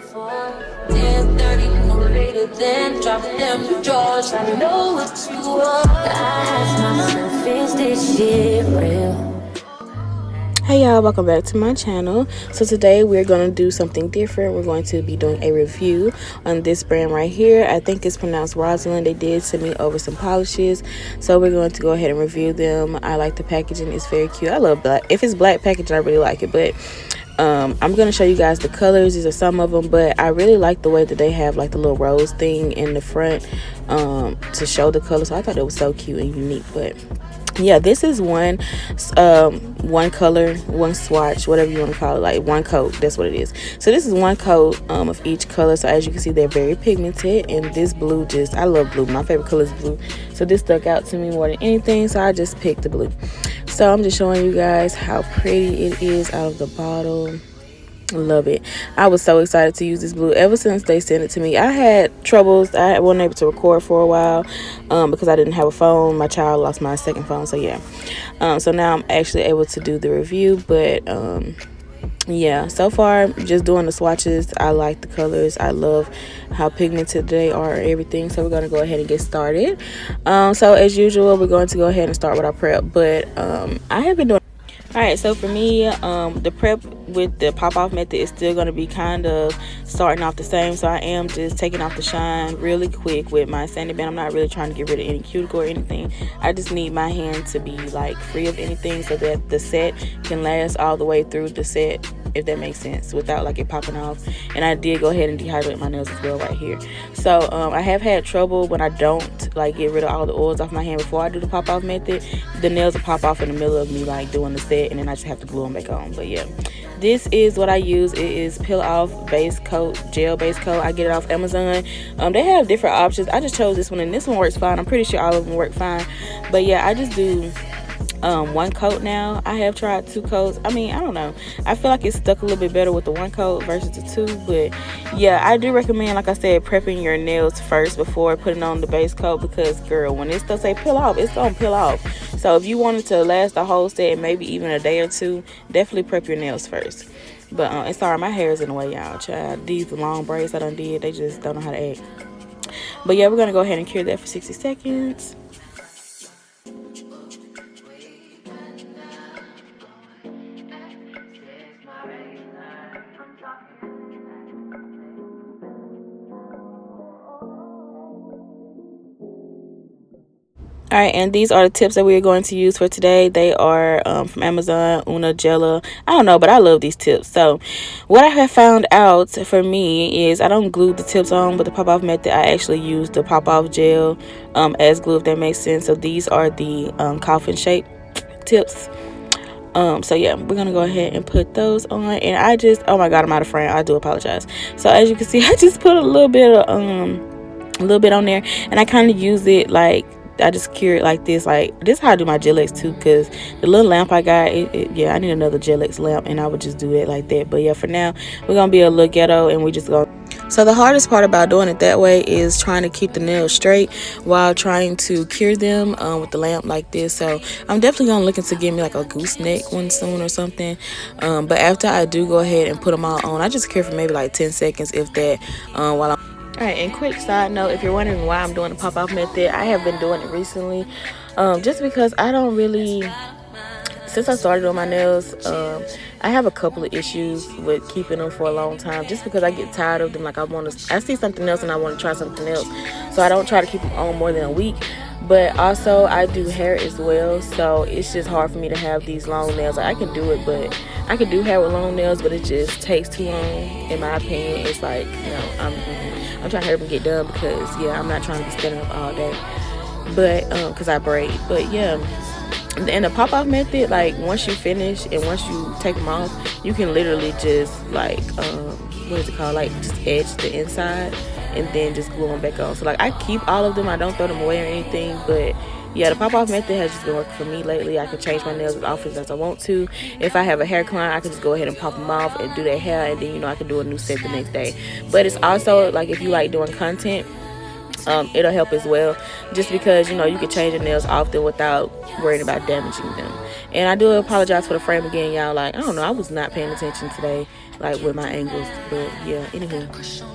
10:30 no later than drop them drawers. I know what you are. I ask myself, is this shit real? Hey y'all, welcome back to my channel. So today we're going to do something different. We're going to be doing a review on this brand right here. I think it's pronounced Rosalind. They did send me over some polishes, so we're going to go ahead and review them. I like the packaging. It's very cute. I love black. If it's black packaging, I really like it. But I'm going to show you guys the colors. These are some of them, but I really like the way that they have like the little rose thing in the front to show the color. So I thought it was so cute and unique. But yeah, this is one color, one swatch, whatever you want to call it, like one coat. That's what it is. So this is one coat of each color. So as you can see, they're very pigmented, and this blue, I love blue. My favorite color is blue, so this stuck out to me more than anything, so I just picked the blue. So I'm just showing you guys how pretty it is out of the bottle. Love it. I was so excited to use this blue ever since they sent it to me. I had troubles. I wasn't able to record for a while because I didn't have a phone. My child lost my second phone, so yeah. So now I'm actually able to do the review. But yeah, so far just doing the swatches. I like the colors. I love how pigmented they are and everything. So we're going to go ahead and get started. So as usual, we're going to go ahead and start with our prep. But I have been doing alright, so for me, the prep with the pop-off method is still going to be kind of starting off the same. So I am just taking off the shine really quick with my sanding band. I'm not really trying to get rid of any cuticle or anything. I just need my hand to be like free of anything so that the set can last all the way through the set, if that makes sense, without like it popping off. And I did go ahead and dehydrate my nails as well right here. So I have had trouble when I don't like get rid of all the oils off my hand before I do the pop-off method. The nails will pop off in the middle of me like doing the set, and then I just have to glue them back on. But yeah, this is what I use. It is peel off base coat, gel base coat. I get it off Amazon. They have different options. I just chose this one, and this one works fine. I'm pretty sure all of them work fine. But yeah, I just do one coat now. I have tried two coats. I mean, I don't know, I feel like it's stuck a little bit better with the one coat versus the two. But yeah, I do recommend, like I said, prepping your nails first before putting on the base coat, because girl, when it still say peel off, it's gonna peel off. So if you wanted to last the whole set, maybe even a day or two, definitely prep your nails first. But and sorry, my hair is in the way, y'all. Child, these long braids I done did, they just don't know how to act. But yeah, we're gonna go ahead and cure that for 60 seconds. Alright, and these are the tips that we're going to use for today. They are from Amazon, Una Gela. I don't know, but I love these tips. So what I have found out for me is I don't glue the tips on with the pop-off method. I actually use the pop-off gel as glue, if that makes sense. So these are the coffin shape tips. So yeah, we're gonna go ahead and put those on. And I just, oh my god, I'm out of frame. I do apologize. So as you can see, I just put a little bit on there, and I kind of use it like, I just cure it like this. Like, this is how I do my Gel-X too, because the little lamp I got, yeah, I need another Gel-X lamp, and I would just do it like that. But yeah, for now, we're gonna be a little ghetto, and we just go. So the hardest part about doing it that way is trying to keep the nails straight while trying to cure them with the lamp like this. So I'm definitely gonna look into getting me like a gooseneck one soon or something. But after I do go ahead and put them all on, I just cure for maybe like 10 seconds, if that, while I'm. Alright, and quick side note, if you're wondering why I'm doing the pop-off method, I have been doing it recently just because I don't really, since I started on my nails, I have a couple of issues with keeping them for a long time, just because I get tired of them. Like, I see something else and I want to try something else, so I don't try to keep them on more than a week. But also I do hair as well, so it's just hard for me to have these long nails. Like, I can do it, but I can do hair with long nails, but it just takes too long, in my opinion. It's like, you know, I'm trying to hurry up and get done, because yeah, I'm not trying to be standing up all day, but because I braid. But yeah, and the pop-off method, like, once you finish and once you take them off, you can literally just like what is it called, like, just edge the inside and then just glue them back on. So like, I keep all of them, I don't throw them away or anything. But yeah, the pop-off method has just been working for me lately. I can change my nails as often as I want to. If I have a hair client, I can just go ahead and pop them off and do their hair, and then, you know, I can do a new set the next day. But it's also like, if you like doing content, it'll help as well, just because, you know, you can change your nails often without worrying about damaging them. And I do apologize for the frame again, y'all. Like, I don't know, I was not paying attention today, like with my angles. But yeah, anywho.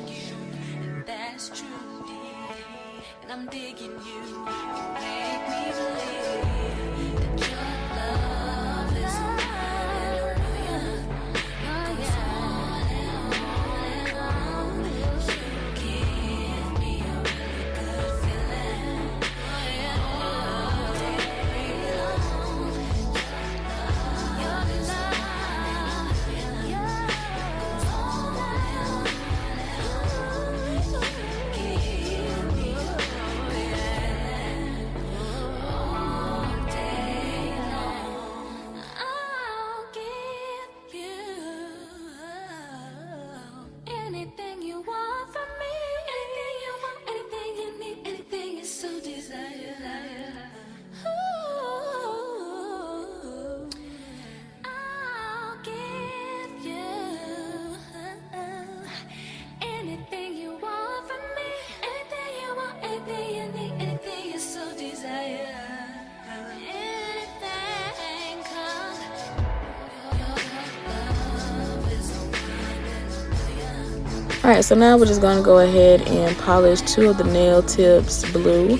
Alright, so now we're just going to go ahead and polish 2 of the nail tips blue,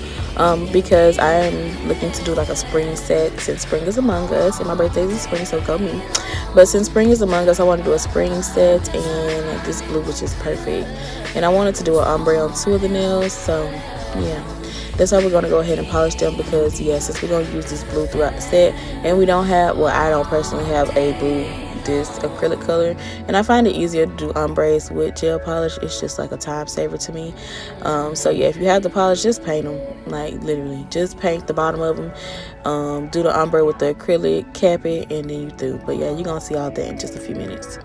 because I am looking to do like a spring set since spring is among us, and my birthday is in spring, so go me. But since spring is among us, I want to do a spring set, and this blue, which is perfect. And I wanted to do an ombre on 2 of the nails, so yeah. That's why we're going to go ahead and polish them, because yeah, since we're going to use this blue throughout the set, and we don't have, well, I don't personally have a blue this acrylic color, and I find it easier to do ombres with gel polish. It's just like a time saver to me. So yeah, if you have the polish, just paint them, like literally just paint the bottom of them, do the ombre with the acrylic, cap it, and then you through. But yeah, you're gonna see all that in just a few minutes.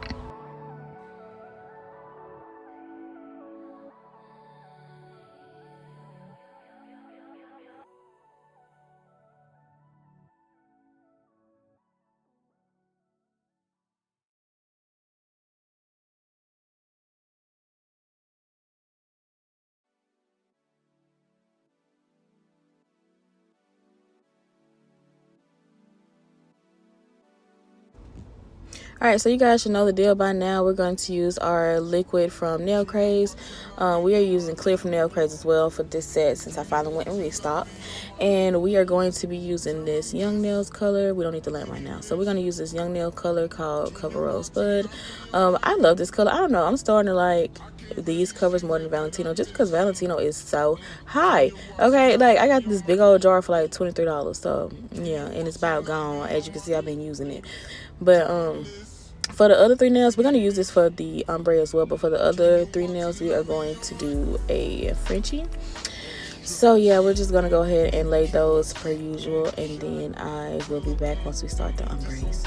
Alright, so you guys should know the deal by now. We're going to use our liquid from Craze. We are using clear from Craze as well for this set, since I finally went and restocked. And we are going to be using this Young Nails color. We don't need the lamp right now. So we're going to use this Young Nail color called Cover Rosebud. I love this color. I don't know, I'm starting to like these covers more than Valentino, just because Valentino is so high. Okay, like I got this big old jar for like $23. So yeah, and it's about gone. As you can see, I've been using it. But for the other 3 nails, we're going to use this for the ombre as well, but for the other 3 nails, we are going to do a Frenchie. So yeah, we're just going to go ahead and lay those per usual, and then I will be back once we start the ombres.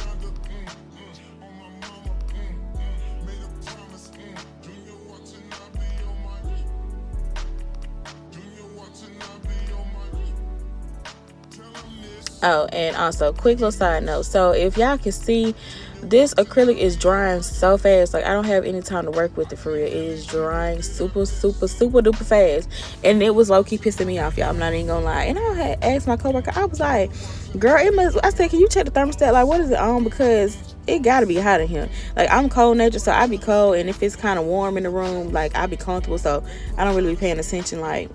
Oh, and also, quick little side note. So if y'all can see, this acrylic is drying so fast. Like, I don't have any time to work with it for real. It is drying super duper fast. And it was low-key pissing me off, y'all. I'm not even gonna lie. And I had asked my coworker, I was like, girl, it must, I said, can you check the thermostat? Like, what is it on? Because it gotta be hot in here. Like, I'm cold natured, so I be cold. And if it's kind of warm in the room, like, I be comfortable. So I don't really be paying attention. Like,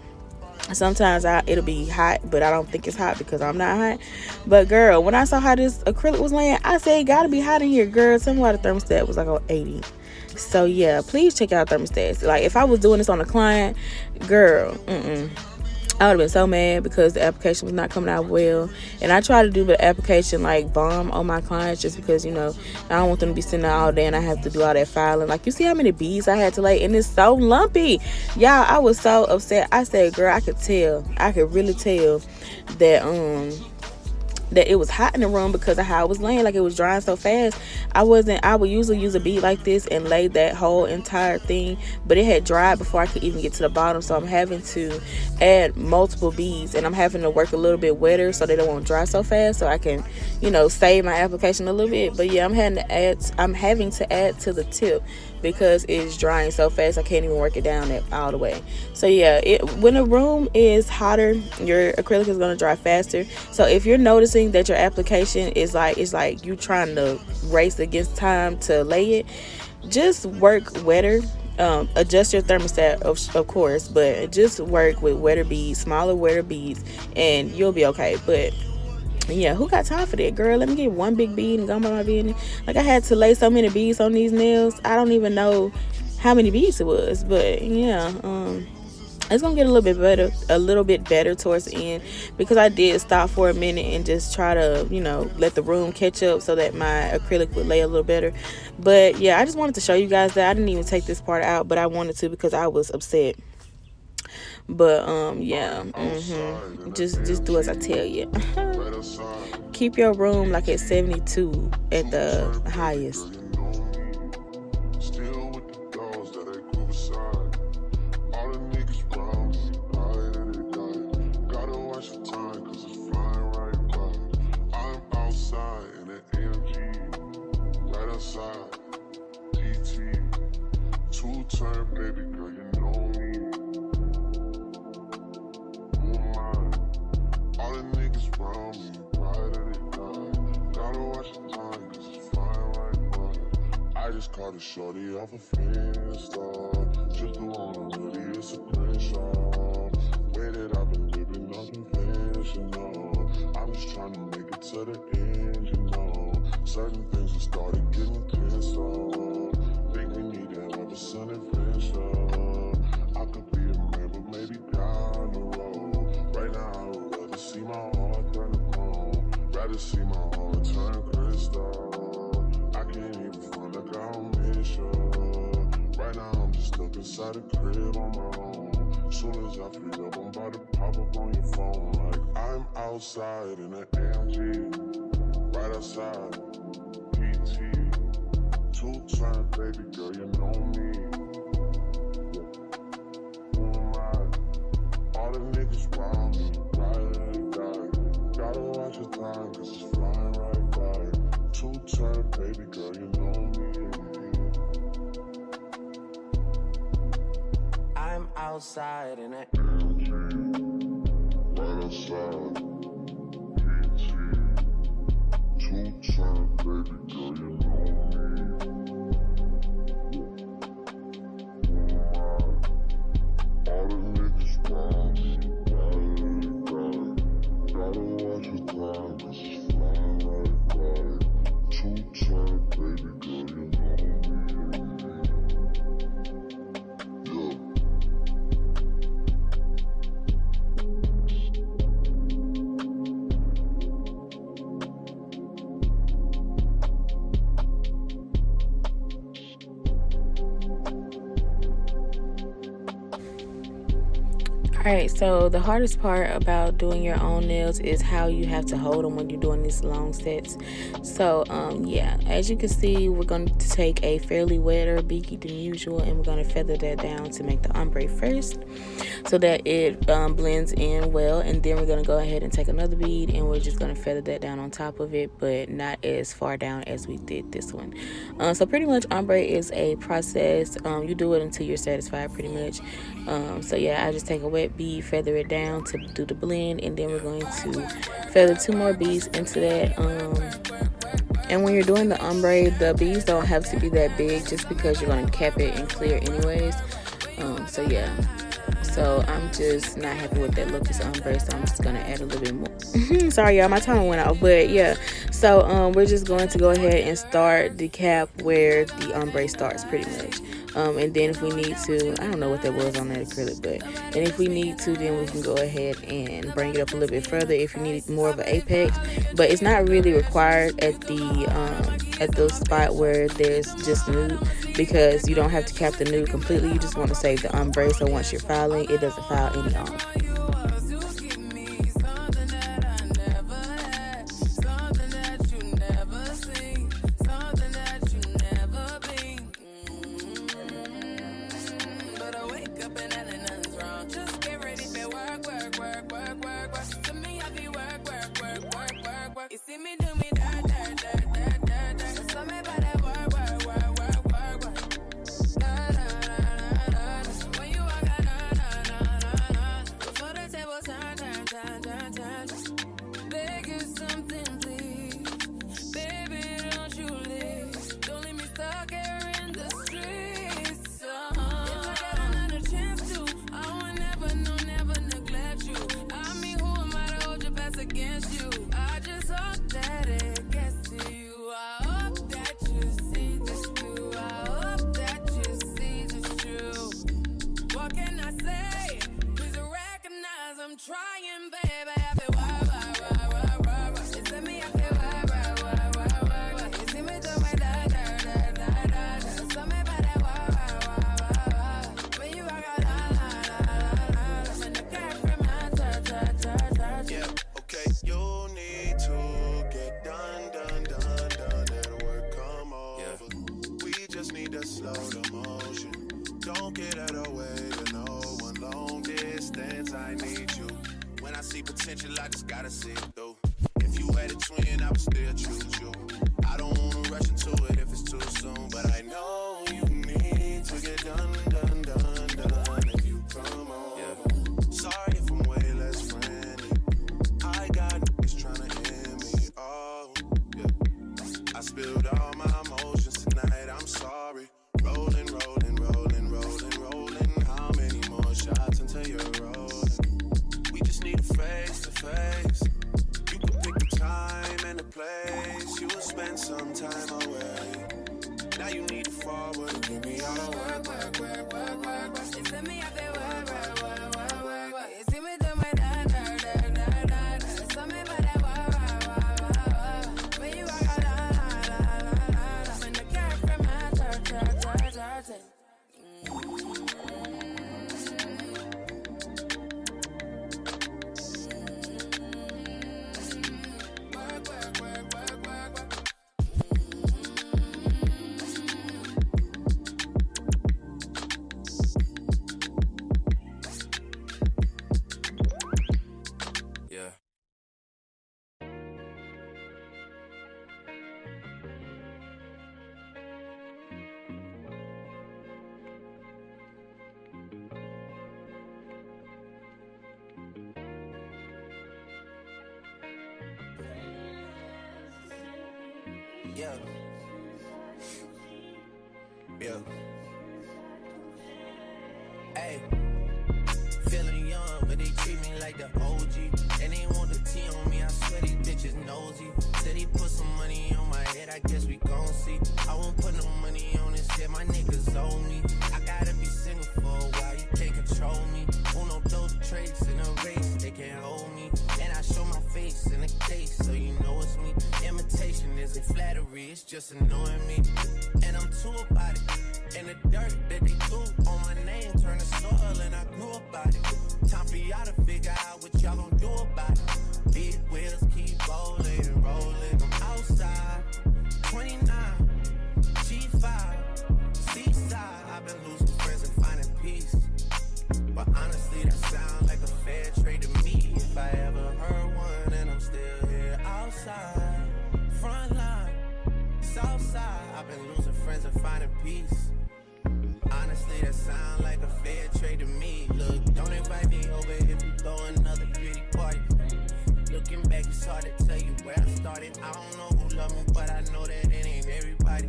sometimes it'll be hot, but I don't think it's hot because I'm not hot. But girl, when I saw how this acrylic was laying, I said it gotta be hot in here, girl. Tell me why the thermostat was like on 80. So yeah, please check out thermostats. Like, if I was doing this on a client, girl, I would have been so mad because the application was not coming out well. And I try to do the application like bomb on my clients, just because, you know, I don't want them to be sitting there all day and I have to do all that filing. Like, you see how many beads I had to lay, and it's so lumpy. Y'all, I was so upset. I said, girl, I could really tell that it was hot in the room because of how it was laying. Like, it was drying so fast. I would usually use a bead like this and lay that whole entire thing, but it had dried before I could even get to the bottom. So I'm having to add multiple beads, and I'm having to work a little bit wetter so they don't want to dry so fast, so I can, you know, save my application a little bit. But yeah, I'm having to add to the tip because it's drying so fast I can't even work it down all the way. So yeah, when the room is hotter, your acrylic is going to dry faster. So if you're noticing that your application is like, it's like you trying to race against time to lay it, just work wetter. Adjust your thermostat, of course, but just work with wetter beads, smaller wetter beads, and you'll be okay. But yeah, who got time for that, girl? Let me get one big bead and go about my business. Like, I had to lay so many beads on these nails. I don't even know how many beads it was, but yeah, it's gonna get a little bit better towards the end, because I did stop for a minute and just try to, let the room catch up so that my acrylic would lay a little better. But yeah, I just wanted to show you guys that. I didn't even take this part out, but I wanted to because I was upset. But yeah, just do as I tell you. Keep your room like at 72 at the highest. Caught a shorty off a Finsta. Just the one really is a screenshot. Way that I've been living unconventional. I'm just trying to make it to the end, Certain things have started getting closer. Think we need to have a sun adventure. I could be a man, but maybe down the road. Right now, I would rather see my heart turn to chrome. Rather see my heart turn crystal. I can't even find a right now I'm just stuck inside the crib on my own. Soon as I free up, I'm about to pop up on your phone. Like I'm outside in an AMG, right outside, PT. 2-turn, baby girl, you know me. Who am I? All the niggas round me, right? Gotta watch your time, cause it's flying right by. 2-turn, baby girl, you know me. I'm outside in it. Right outside. PT. 2-turn, baby girl, you know me. All the niggas round me, right? Gotta watch your time, cause it's flying right by. 2-turn, baby girl, you know me. Alright, so the hardest part about doing your own nails is how you have to hold them when you're doing these long sets. So yeah, as you can see, we're going to take a fairly wetter beaky than usual, and we're going to feather that down to make the ombre first, so that it blends in well. And then we're going to go ahead and take another bead, and we're just going to feather that down on top of it, but not as far down as we did this one. So pretty much ombre is a process. You do it until you're satisfied, pretty much. So yeah, I just take a wet bead, feather it down to do the blend, and then we're going to feather 2 more beads into that. And when you're doing the ombre, the beads don't have to be that big, just because you're going to cap it and clear anyways. So yeah, so I'm just not happy with that look. It's ombre, so I'm just going to add a little bit more. Sorry y'all, my tongue went off, but yeah. So we're just going to go ahead and start the cap where the ombre starts, pretty much. And then if we need to, I don't know what that was on that acrylic, but and if we need to, then we can go ahead and bring it up a little bit further if you need more of an apex. But it's not really required at the spot where there's just nude, because you don't have to cap the nude completely. You just want to save the ombre, so once you're filing, it doesn't file any off. don't get out of the way to no one long distance. I need you. When I see potential, I just gotta see it through. If you had a twin, I would still choose you. I don't wanna rush into it if it's too soon, but I know you need to get done if you come on. Yeah. Sorry if I'm way less friendly. I got niggas tryna end me. Oh, yeah. I spilled all my emotions tonight. I'm sorry. Rolling. How many more shots until you're rolling? We just need a face to face. You can pick the time and the place. You will spend some time away. Now you need to forward and give me all the work. You send me out there, work. You see me do my da. Something about that work. When you walk out, I'm in the car from my church. Yeah. Hey, feeling young, but they treat me like the OG. And they want the T on me, I swear these bitches nosy. Said he put some money on my head, I guess we gon' see. I won't put no money on his head, my niggas owe me. I gotta be single for a while, you can't control me. Uno, those traits in a race, they can't hold me. And I show my face in the case, so you know it's me. Imitation isn't flattery, it's just annoying me. And I'm too about it. And the dirt that they threw on my name turned to soil, and I grew about it. Time for y'all to figure out what y'all gon' do about it. Big wheels keep rolling and rolling. I'm outside, 29, G5, seaside. I've been losing friends and finding peace. But honestly, that sounds like a fair trade to me. If I ever heard one, and I'm still here outside. Front line, south side. I've been losing friends and finding peace. Honestly, that sound like a fair trade to me. Look, don't invite me over if you throw another pretty party. Looking back, it's hard to tell you where I started. I don't know who loved me, but I know that it ain't everybody.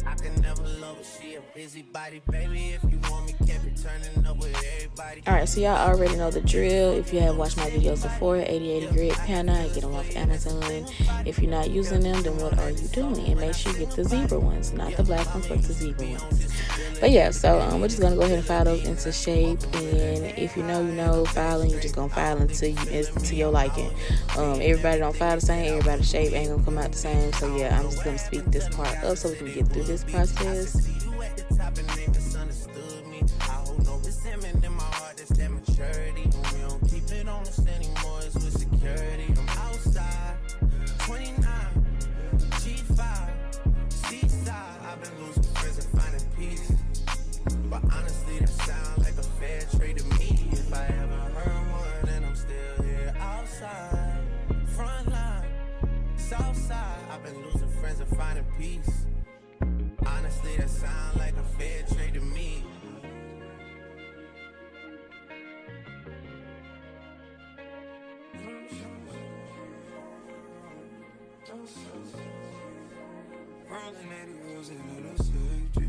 I can never love her, she a busybody. Baby, if you want me, kept it turning up with everybody. Alright, so y'all already know the drill. If you have watched my videos before, 8080 grit Pana, I get them off Amazon. If you're not using them, then what are you doing? And make sure you get the zebra ones, not the black ones, but the zebra ones. But yeah, so we're just gonna go ahead and file those into shape. And if you know, filing, you're just gonna file until to your liking. Everybody don't file the same, everybody's shape ain't gonna come out the same. So yeah, I'm just gonna speed this part up so we can get through this process. But honestly, that sounds like a fair trade to me. If I ever heard one, and I'm still here outside. Front line, south side. I've been losing friends and finding peace. Honestly, that sounds like a fair trade to me. Rolling 80 rolls in a safety.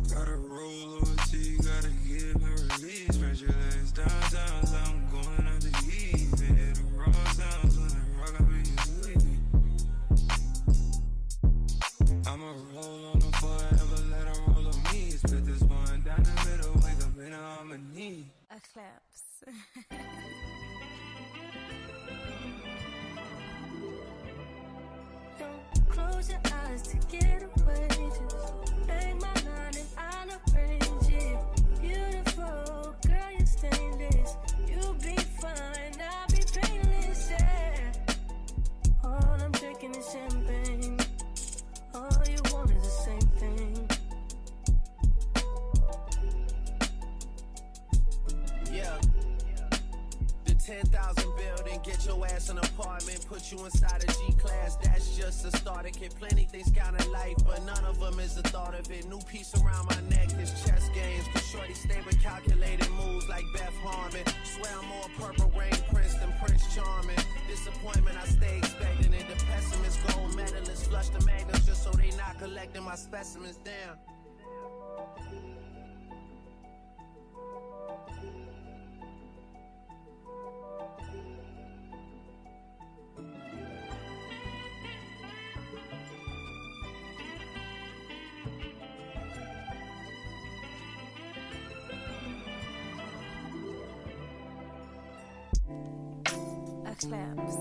Gotta roll OT, gotta give her release. Spread your legs downtown, so I'm going out the heat. Been hit the raw sounds when I rock, I be sweet. I'ma roll on them forever, let her roll on me. Split this one down the middle, wake up in a harmony. Eclipse. Close your eyes to get away. Just make my line and I'll arrange it. Beautiful, girl, you're stainless. You'll be fine, I'll be painless, yeah. All I'm drinking is champagne. All and put you inside a G-class. That's just a starter kit. Plenty things count in life, but none of them is the thought of it. New piece around my neck, this chess games. Cause shorty stay with calculated moves like Beth Harmon. Swear I'm more Purple Rain Prince than Prince Charming. Disappointment I stay expecting it. The pessimist gold medalists flush the magnums just so they not collecting my specimens. Damn. Claps.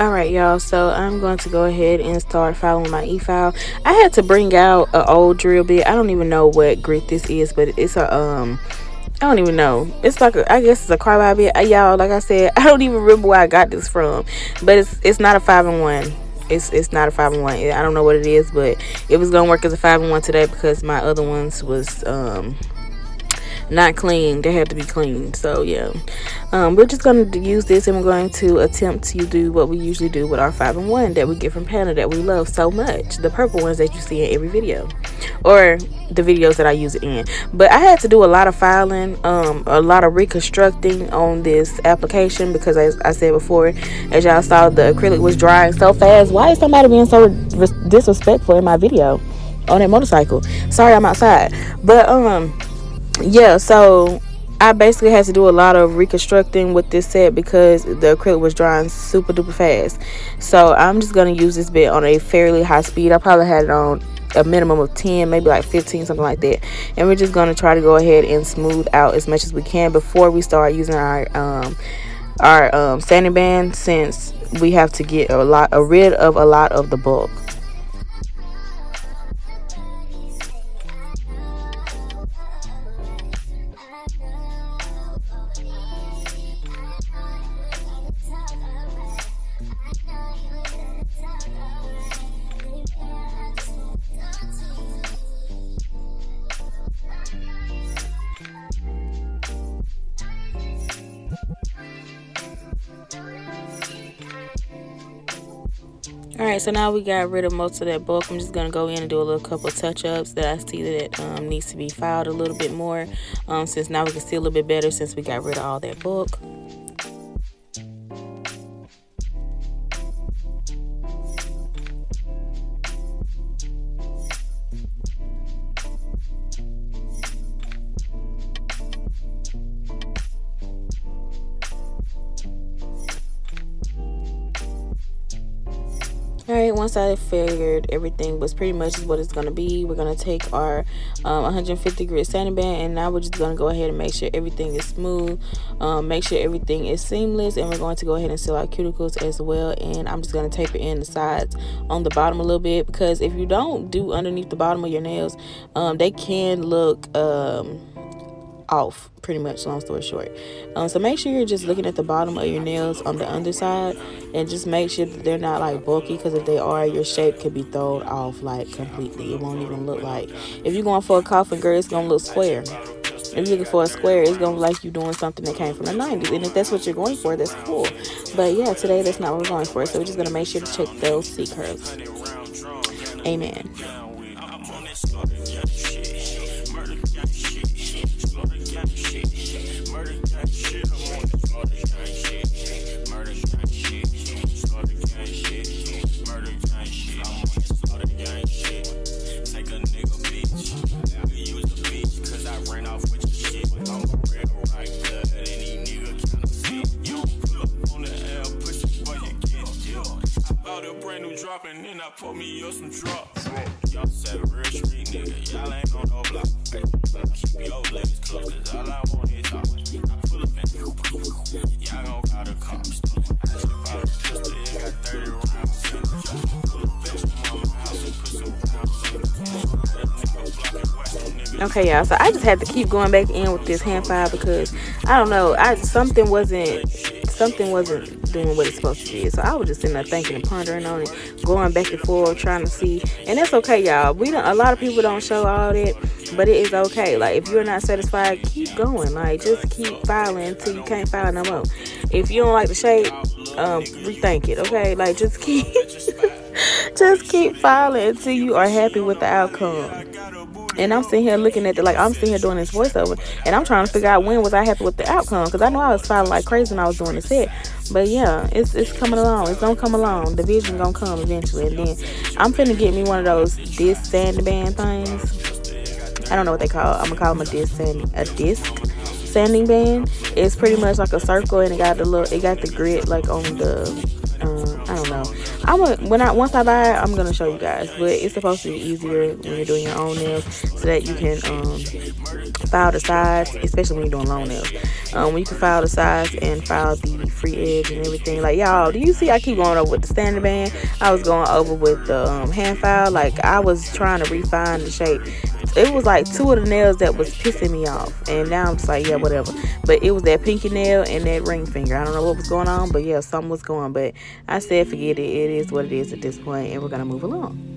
Alright y'all, so I'm going to go ahead and start filing my e-file. I had to bring out an old drill bit. I don't even know what grit this is, but it's a I don't even know. It's like I guess it's a carbide bit. Y'all, like I said, I don't even remember where I got this from, but it's not a 5-in-1. It's not a 5-in-1. I don't know what it is, but it was gonna work as a 5-in-1 today because my other ones was not clean. They had to be cleaned. So yeah, we're just going to use this, and we're going to attempt to do what we usually do with our 5-in-1 that we get from Pana that we love so much, the purple ones that you see in every video, or the videos that I use it in. But I had to do a lot of filing, a lot of reconstructing on this application because, as I said before, as y'all saw, the acrylic was drying so fast. Why is somebody being so disrespectful in my video on that motorcycle? Sorry, I'm outside. But yeah, so I basically had to do a lot of reconstructing with this set because the acrylic was drying super duper fast. So I'm just going to use this bit on a fairly high speed. I probably had it on a minimum of 10, maybe like 15, something like that. And we're just going to try to go ahead and smooth out as much as we can before we start using our sanding band, since we have to get rid of a lot of the bulk. Alright, so now we got rid of most of that bulk. I'm just going to go in and do a little couple touch-ups that I see that needs to be filed a little bit more, since now we can see a little bit better since we got rid of all that bulk. Alright, once I figured everything was pretty much what it's going to be, we're going to take our 150 grit sanding band, and now we're just going to go ahead and make sure everything is smooth, make sure everything is seamless, and we're going to go ahead and seal our cuticles as well. And I'm just going to taper in the sides on the bottom a little bit, because if you don't do underneath the bottom of your nails, they can look off, pretty much, long story short. So make sure you're just looking at the bottom of your nails on the underside, and just make sure that they're not like bulky, because if they are, your shape could be thrown off like completely. It won't even look like, if you're going for a coffin girl, it's gonna look square. If you're looking for a square, it's gonna look like you're doing something that came from the 90s. And if that's what you're going for, that's cool. But yeah, today that's not what we're going for, so we're just gonna make sure to check those C curves. Amen. Brand new drop, and then I put me up some drops. Y'all say real street nigga, y'all ain't on no block. Keep your legs closed, cause all I want is talk. I pull up and y'all gon' call the cops. I just bought a pistol, it got 30 rounds in it. Pull a bitch from mama house and put some rounds in it. That nigga blocking west, nigga. Okay, y'all, so I just had to keep going back in with this hand file because I don't know, something wasn't doing what it's supposed to be. So I was just sitting there thinking and pondering on it, going back and forth, trying to see. And that's okay, y'all. A lot of people don't show all that, but it is okay. Like, if you're not satisfied, keep going. Like, just keep filing until you can't file no more. If you don't like the shape, rethink it, okay? Like, just keep filing until you are happy with the outcome. And I'm sitting here looking at I'm sitting here doing this voiceover, and I'm trying to figure out when was I happy with the outcome, because I know I was filing like crazy when I was doing the set. But yeah, it's coming along. It's gonna come along. The vision gonna come eventually. And then I'm finna get me one of those disc sanding band things. I don't know what they call it. I'm gonna call them a disc sanding band. It's pretty much like a circle, and it got the grit like on the I don't know. Once I buy it, I'm gonna show you guys. But it's supposed to be easier when you're doing your own nails, so that you can file the sides, especially when you're doing long nails. When you can file the sides and file the free edge and everything. Like, y'all, do you see? I keep going over with the standard band. I was going over with the hand file. Like, I was trying to refine the shape. It was like two of the nails that was pissing me off, and now I'm just like, yeah, whatever. But it was that pinky nail and that ring finger. I don't know what was going on, but yeah, something was going. But I said, forget it. It is what it is at this point, and we're gonna move along.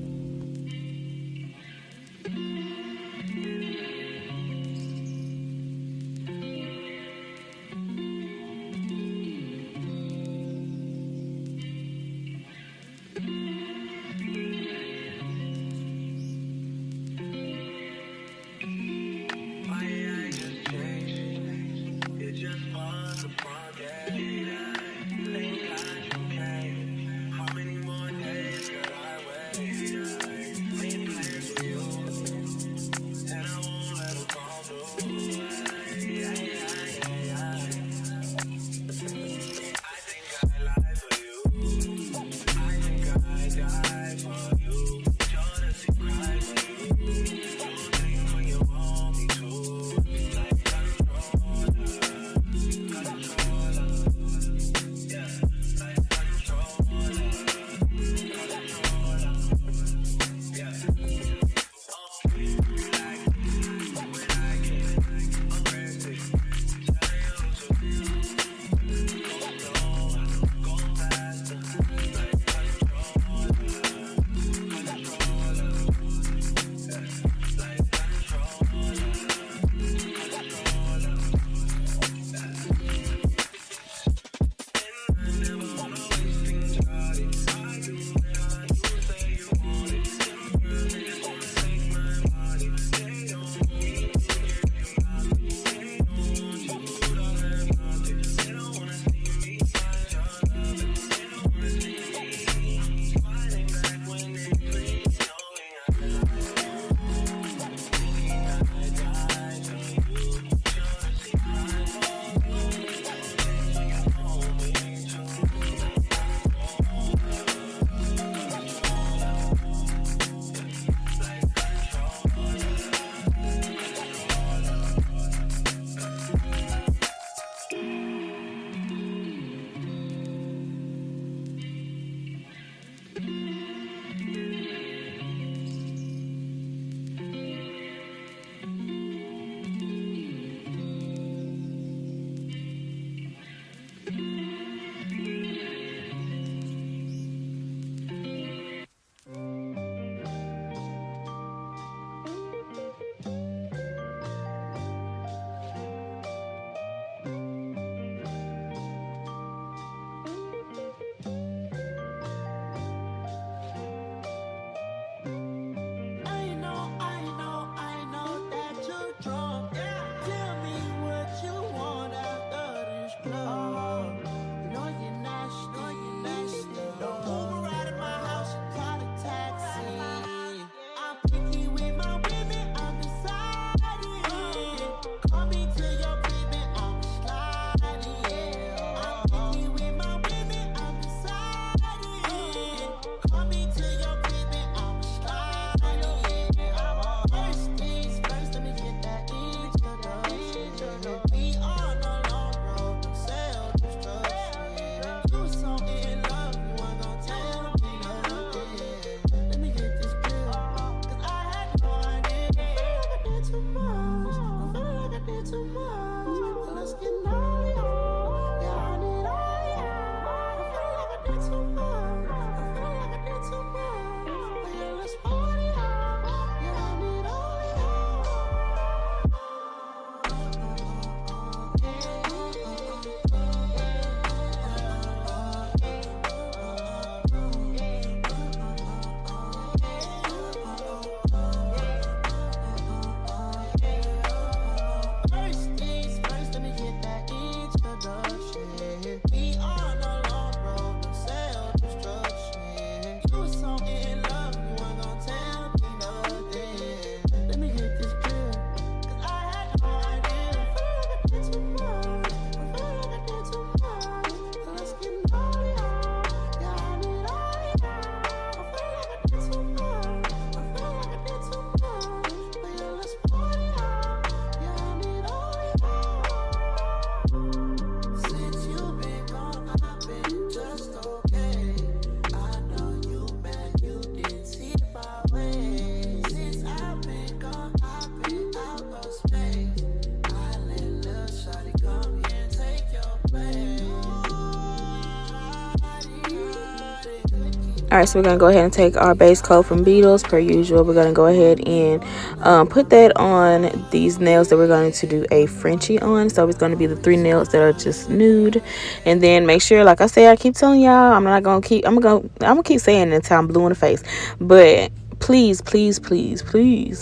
Alright, so we're going to go ahead and take our base coat from Beetles per usual. We're going to go ahead and put that on these nails that we're going to do a Frenchie on. So it's going to be the 3 nails that are just nude. And then make sure, like I said, I keep telling y'all, I'm going to keep saying it until I'm blue in the face. But please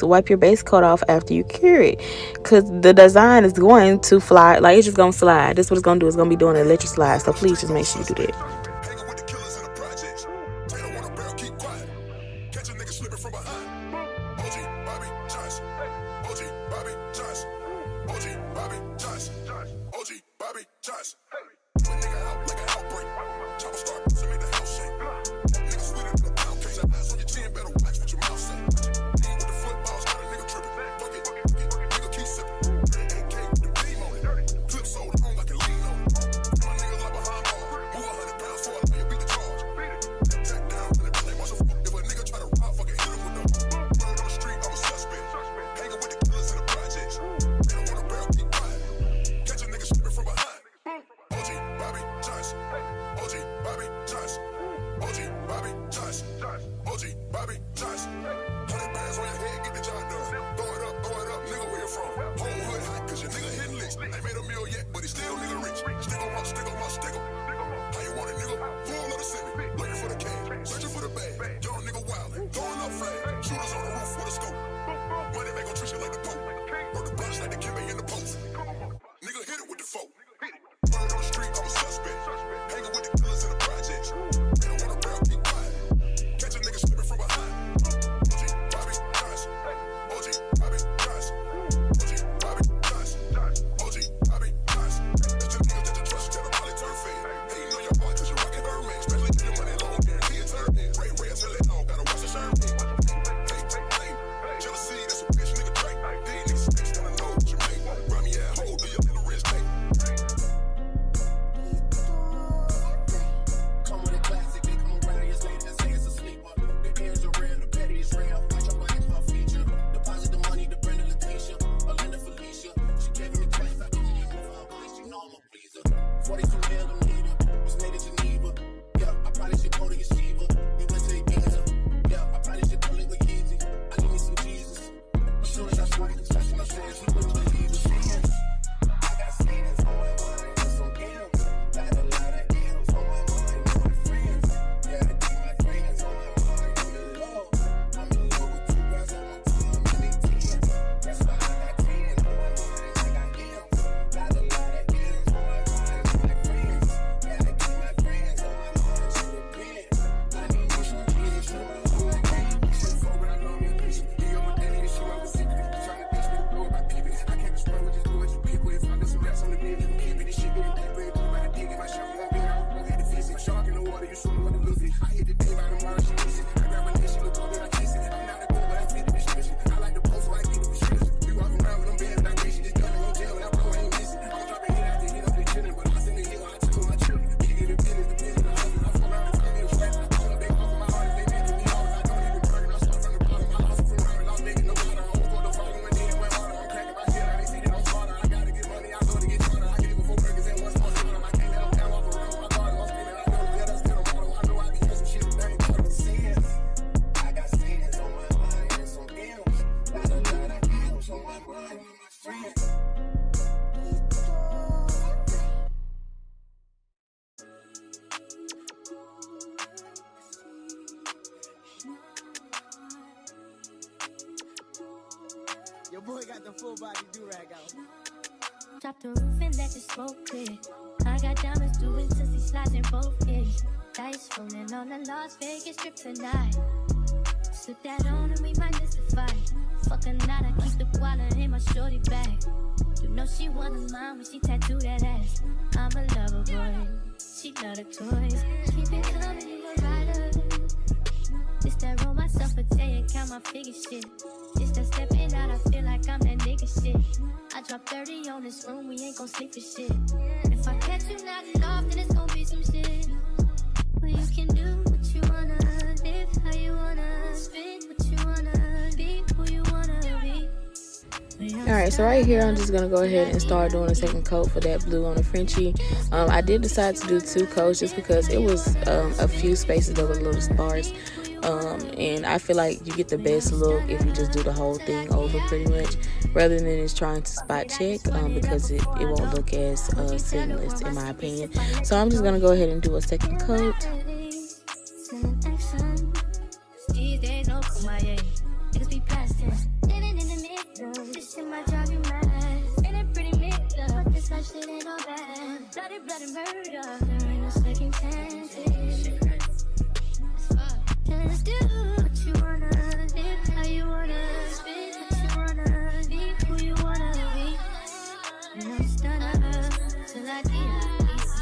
wipe your base coat off after you cure it, because the design is going to fly. Like, it's just going to slide. This is what it's going to do. It's going to be doing an electric slide. So please just make sure you do that. Your boy got the full body do-rag out. Drop the roof and let the smoke clear. I got diamonds doing sissy slides in both ears. Dice rolling on the Las Vegas strip tonight. Slip that on and we might miss the fight. Fuck a night, I keep the wallet in my shorty bag. You know she one of mine when she tattoo that ass. I'm a lover boy, she love the toys. Keep it coming, you a rider. It's that roll myself a day and count my figure shit. It's that stepping out, I feel like I'm that nigga shit. I drop 30 on this room, we ain't gon' sleep for shit. If I catch you nodding off, then it's gon' be some shit. Well, you can do what you wanna, live how you wanna, spit what you wanna, be who you wanna be. Alright, Alright, so right here I'm just going to go ahead and start doing a second coat for that blue on the Frenchie. I did decide to do 2 coats just because it was a few spaces that were a little sparse. And I feel like you get the best look if you just do the whole thing over pretty much, rather than just trying to spot check, because it won't look as seamless in my opinion. So I'm just going to go ahead and do a second coat. These days, no kumbaya. Niggas be past tense. Living in the middle. This shit might drive you mad. Ain't it pretty mixed up? This life shit ain't all bad. Bloody, bloody murder. There ain't no second chances. Just do what you wanna live, how you wanna spit, what you wanna be, who you wanna be. And I'm stunning till I get peace.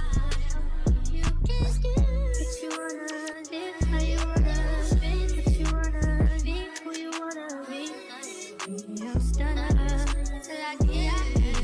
You can do what you wanna live, how you wanna spit, what you wanna be, who you wanna be. And I'm stunning till I get peace.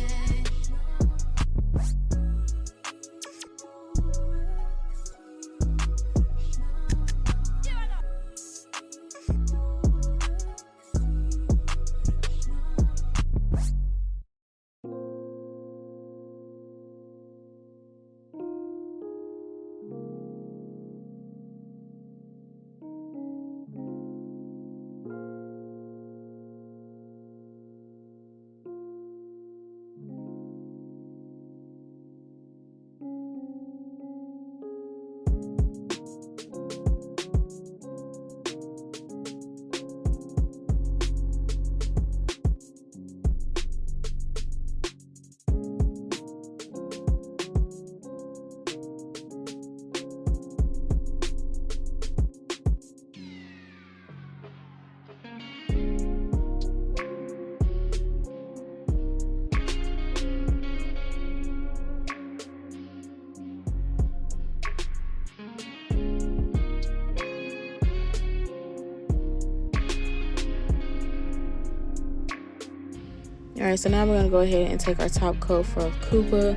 Alright, so now we're going to go ahead and take our top coat from Koopa.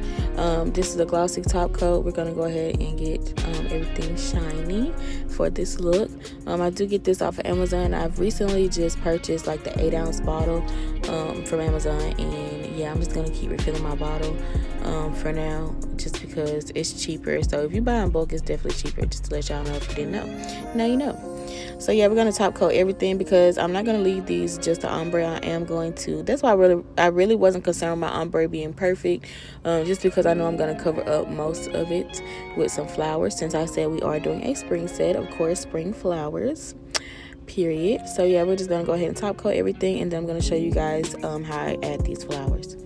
This is a glossy top coat. We're going to go ahead and get everything shiny for this look. I do get this off of Amazon. I've recently just purchased like the 8-ounce bottle from Amazon, and yeah, I'm just going to keep refilling my bottle for now, just because it's cheaper. So if you buy in bulk, it's definitely cheaper, just to let y'all know if you didn't know. Now you know. So yeah, we're going to top coat everything because I'm not going to leave these just the ombre. I am going to, that's why I really wasn't concerned with my ombre being perfect, just because I know I'm going to cover up most of it with some flowers, since I said we are doing a spring set, of course, spring flowers, period. So yeah, we're just going to go ahead and top coat everything, and then I'm going to show you guys how I add these flowers.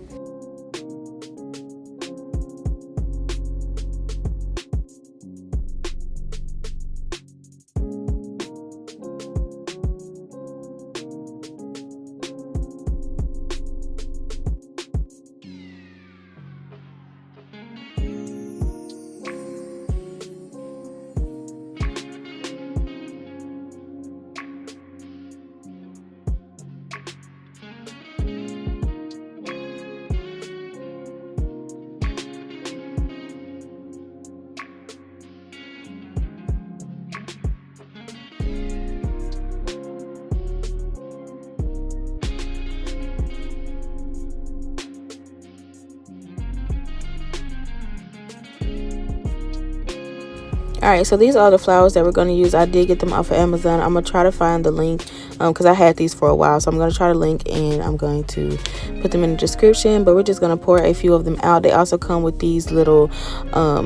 Alright, so these are the flowers that we're going to use. I did get them off of Amazon. I'm going to try to find the link because I had these for a while. So I'm going to try to link, and I'm going to put them in the description. But we're just going to pour a few of them out. They also come with these little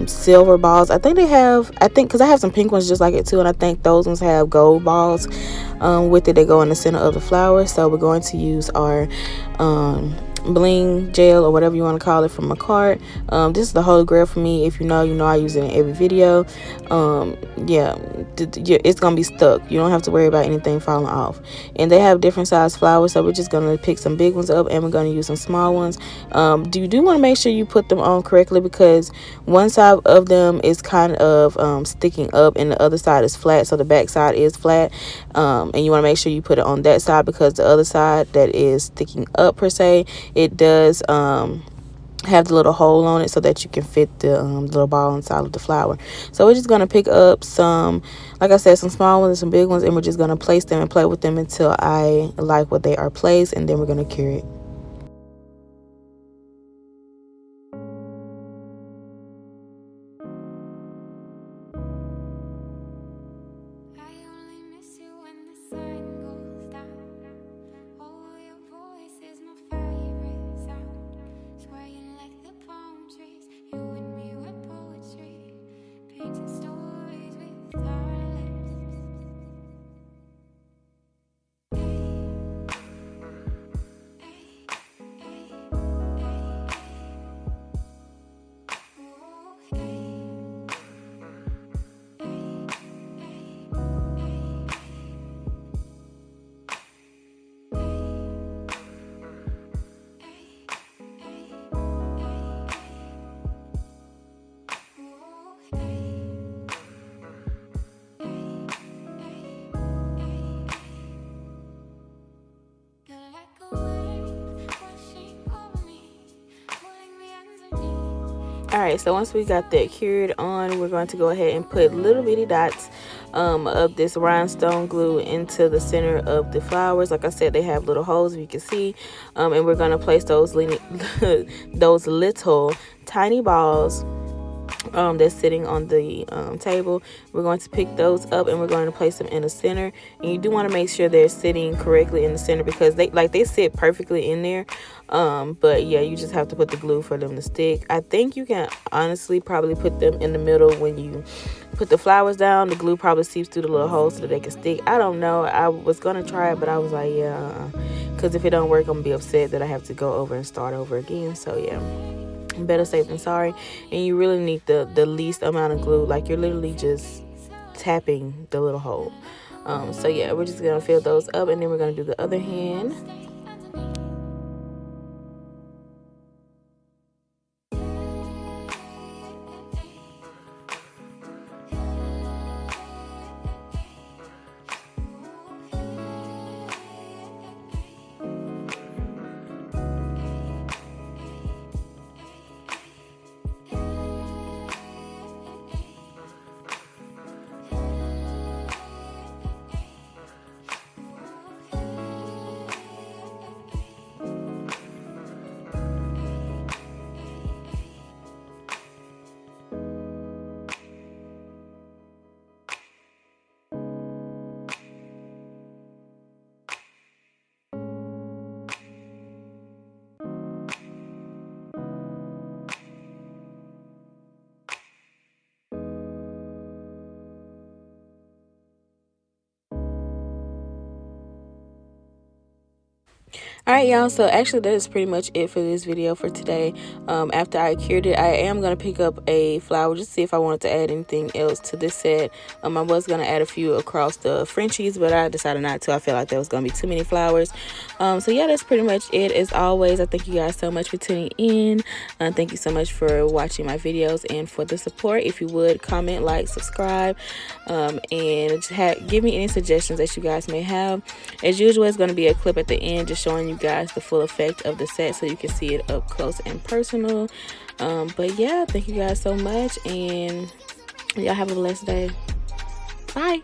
silver balls. I think because I have some pink ones just like it too. And I think those ones have gold balls with it. They go in the center of the flower. So we're going to use our bling gel, or whatever you want to call it, from Makartt. This is the holy grail for me. If you know, I use it in every video. It's gonna be stuck. You don't have to worry about anything falling off. And they have different size flowers, so we're just gonna pick some big ones up, and we're gonna use some small ones. You do want to make sure you put them on correctly, because one side of them is kind of sticking up, and the other side is flat, so the back side is flat. And you want to make sure you put it on that side, because the other side that is sticking up per se, it does have the little hole on it so that you can fit the little ball inside of the flower. So we're just going to pick up some, like I said, some small ones and some big ones, and we're just going to place them and play with them until I like what they are placed, and then we're going to cure it. Alright, so once we got that cured on, we're going to go ahead and put little bitty dots of this rhinestone glue into the center of the flowers. Like I said, they have little holes, if you can see, and we're going to place those those little tiny balls that's sitting on the table. We're going to pick those up and we're going to place them in the center, and you do want to make sure they're sitting correctly in the center, because they sit perfectly in there, but yeah, you just have to put the glue for them to stick. I think you can honestly probably put them in the middle. When you put the flowers down, the glue probably seeps through the little holes so that they can stick. I don't know, I was gonna try it, but I was like, yeah, because if it don't work, I'm gonna be upset that I have to go over and start over again. So yeah, better safe than sorry. And you really need the least amount of glue, like you're literally just tapping the little hole. So yeah, we're just gonna fill those up, and then we're gonna do the other hand. Alright, y'all, so actually that is pretty much it for this video for today. After I cured it, I am going to pick up a flower just to see if I wanted to add anything else to this set. I was going to add a few across the Frenchies, but I decided not to. I felt like there was going to be too many flowers. So yeah, that's pretty much it. As always, I thank you guys so much for tuning in. Thank you so much for watching my videos and for the support. If you would, comment, like, subscribe, and give me any suggestions that you guys may have. As usual, it's going to be a clip at the end just showing you guys the full effect of the set so you can see it up close and personal. But yeah, thank you guys so much, and y'all have a blessed day. Bye.